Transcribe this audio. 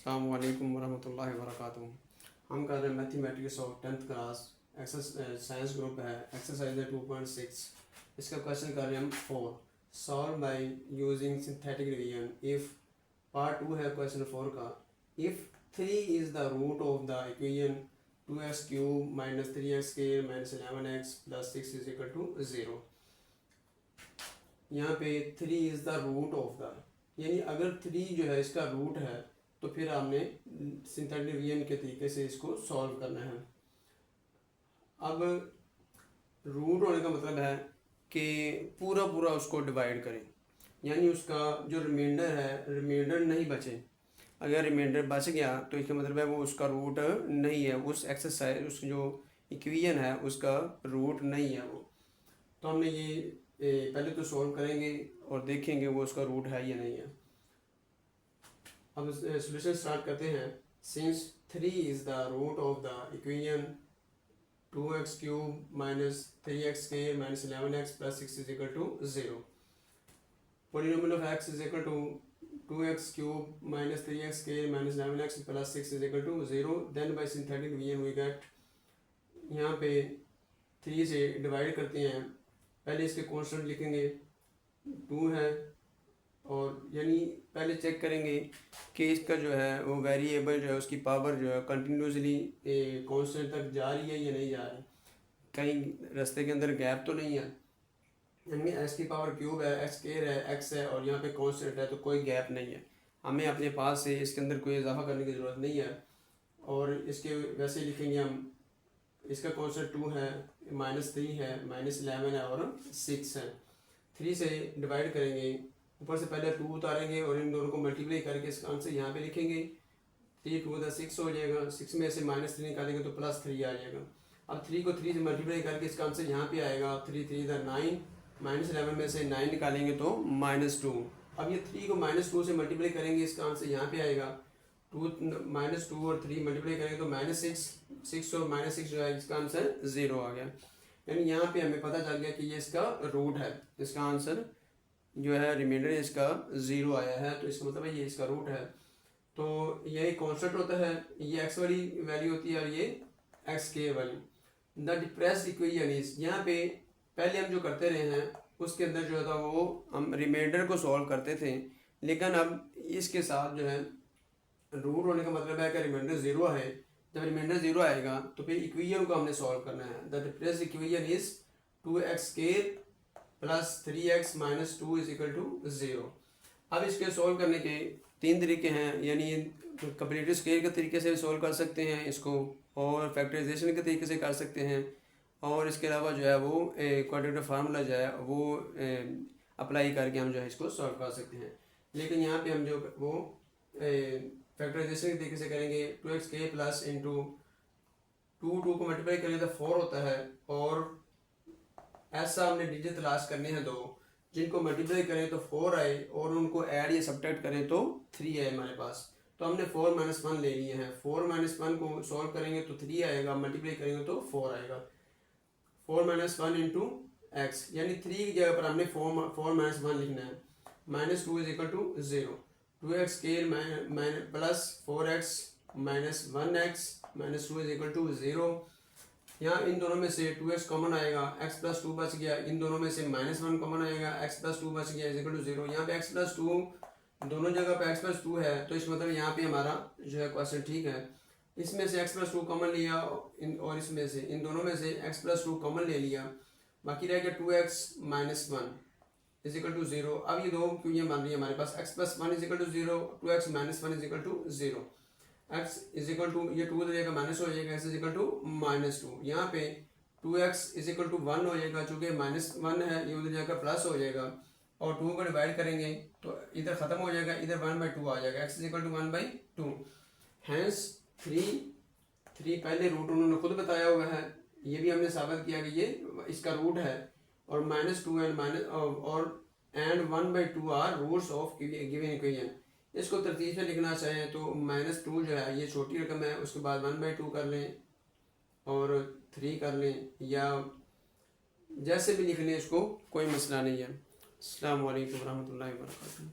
अस्सलाम वालेकुम वरहमतुल्लाहि वबरकातुहू। हम कर रहे हैं mathematics of 10th class, science group है, एक्सरसाइज है 2.6। इसका क्वेश्चन कर रहे हैं हम 4, solve by using synthetic division. If part 2 है क्वेश्चन 4 का। If 3 is the root of the equation 2x cube minus 3x square minus 11x plus 6 is equal to 0। यहाँ पे 3 is the root of the, यानी अगर 3 जो है इसका root है तो फिर हमने सिंथेटिक डिवीजन के तरीके से इसको सॉल्व करना है। अब रूट होने का मतलब है कि पूरा पूरा उसको डिवाइड करें, यानी उसका जो रिमाइंडर है, रिमाइंडर नहीं बचे। अगर रिमाइंडर बच गया तो इसका मतलब है वो उसका रूट नहीं है, उस एक्सरसाइज उस जो इक्वेशन है उसका रूट नहीं है वो। तो हमने ये पहले तो सॉल्व करेंगे और देखेंगे वो उसका रूट है या नहीं है। अब सॉल्यूशन स्टार्ट करते हैं। Since 3 is the root of the equation 2x cube minus 3x square minus 11x plus 6 is equal to 0। Polynomial of x is equal to 2x cube minus 3x square minus 11x plus 6 is equal to 0। Then by synthetic division we get, यहाँ पे 3 से divide करते हैं। पहले इसके constant लिखेंगे, 2 है, और यानी पहले चेक करेंगे कि इसका जो है वो वेरिएबल जो है उसकी पावर जो है कंटिन्यूसली कांस्टेंट तक जा रही है या नहीं जा रही, कहीं रास्ते के अंदर गैप तो नहीं है। यानी एक्स की पावर क्यूब है, एक्स स्क्वायर है, एक्स है और यहाँ पे कांस्टेंट है, तो कोई गैप नहीं है। हमें अपने पास से इसके अंदर कोई इजाफा करने की ज़रूरत नहीं है। और इसके वैसे लिखेंगे हम, इसका कांस्टेंट 2 है, माइनस 3 है, माइनस 11 है और 6 है। 3 से डिवाइड करेंगे, ऊपर से पहले 2 उतारेंगे और इन दोनों को मल्टीप्लाई करके इसका आंसर यहाँ पे लिखेंगे। 3 2 6 हो जाएगा, 6 में से माइनस 3 निकालेंगे तो प्लस 3 आ जाएगा। अब 3 को 3 से मल्टीप्लाई करके इसका आंसर यहाँ पे आएगा 3 3 9, माइनस 11 में से 9 निकालेंगे तो -2। अब ये 3 को -2 से मल्टीप्लाई करेंगे, इसका आंसर यहाँ पे आएगा 2 -2 और 3 मल्टीप्लाई करेंगे तो -6 और -6 जो है इसका आंसर 0 आ गया। यानी यहाँ पे हमें पता चल गया कि ये इसका रूट है, इसका आंसर जो है रिमाइंडर इसका 0 आया है, तो इसका मतलब है ये इसका रूट है। तो ये कांस्टेंट होता है, ये x वाली वैल्यू होती है और ये x के वाली। द डिप्रेस्ड इक्वेशन इज, यहाँ पे पहले हम जो करते रहे हैं उसके अंदर जो था वो हम रिमाइंडर को सॉल्व करते थे, लेकिन अब इसके साथ जो है रूट होने का मतलब है कि रिमाइंडर 0 है। जब रिमाइंडर 0 आएगा तो फिर इक्वेशन को हमने सॉल्व करना है। The depressed equation is 2x square plus 3x minus 2 is equal to 0। अब इसके सॉल्व करने के 3 तरीके हैं, यानी कंप्लीटिव स्क्वायर के तरीके से सॉल्व कर सकते हैं इसको, और फैक्टराइजेशन के तरीके से कर सकते हैं, और इसके अलावा जो है वो क्वाड्रेटिक फार्मूला जो है वो अप्लाई करके हम जो है इसको सॉल्व कर सकते हैं। लेकिन यहाँ पे हम जो वो फैक्टराइजेशन के तरीके से करेंगे। 2x स्क्वायर प्लस इंटू 2 को मल्टीप्लाई करेंगे तो 4 होता है, और ऐसा हमने डिजिट तलाश करने हैं 2 जिनको मल्टीप्लाई करें तो 4 आए और उनको ऐड या सब्ट्रैक्ट करें तो 3 आए हमारे पास। तो हमने 4 - 1 ले लिए हैं। 4 - 1 को सॉल्व करेंगे तो 3 आएगा, मल्टीप्लाई करेंगे तो 4 आएगा। 4 - 1 इंटू एक्स, यानी 3 की जगह पर हमने 4 - 1 लिखना है। -2 is equal to 0। 2x square plus 4x minus 1x minus 2 is equal to 0। यहाँ इन दोनों में से 2x कॉमन आएगा, x प्लस 2 बच गया। इन दोनों में से -1 कॉमन आएगा, x प्लस 2 बच गया इज इक्वल टू 0। यहाँ पे x प्लस 2 दोनों जगह पे x प्लस 2 है, तो इस मतलब यहाँ पे हमारा जो है क्वेश्चन ठीक है। इसमें से x प्लस 2 कॉमन लिया और इसमें से इन दोनों में से x प्लस 2 कॉमन ले लिया, बाकी रह गया 2x minus 1 is equal to 0। अब ये दो क्यों बन रही है हमारे पास, x plus 1 is equal to 0, 2x minus 1 is equal to 0। x is equal to, ये 2 जाएगा माइनस हो जाएगा, x इज इक्वल टू -2। यहाँ पे 2x इज इक्वल टू 1 हो जाएगा, चूँकि -1 है, ये उधर जाकर प्लस हो जाएगा, और 2 को डिवाइड करेंगे तो इधर ख़त्म हो जाएगा, इधर 1/2 आ जाएगा, x is equal to 1/2। Hence 3 पहले रूट उन्होंने खुद बताया हुआ है, ये भी हमने साबित किया कि ये इसका रूट है, और -2 and 1/2 are roots of given equation. इसको तरतीब से लिखना चाहें तो -2 जो है ये छोटी रकम है, उसके बाद 1/2 कर लें और 3 कर लें, या जैसे भी लिख लें, इसको कोई मसला नहीं है। अस्सलाम वालेकुम रहमतुल्लाहि व बरकातुहू।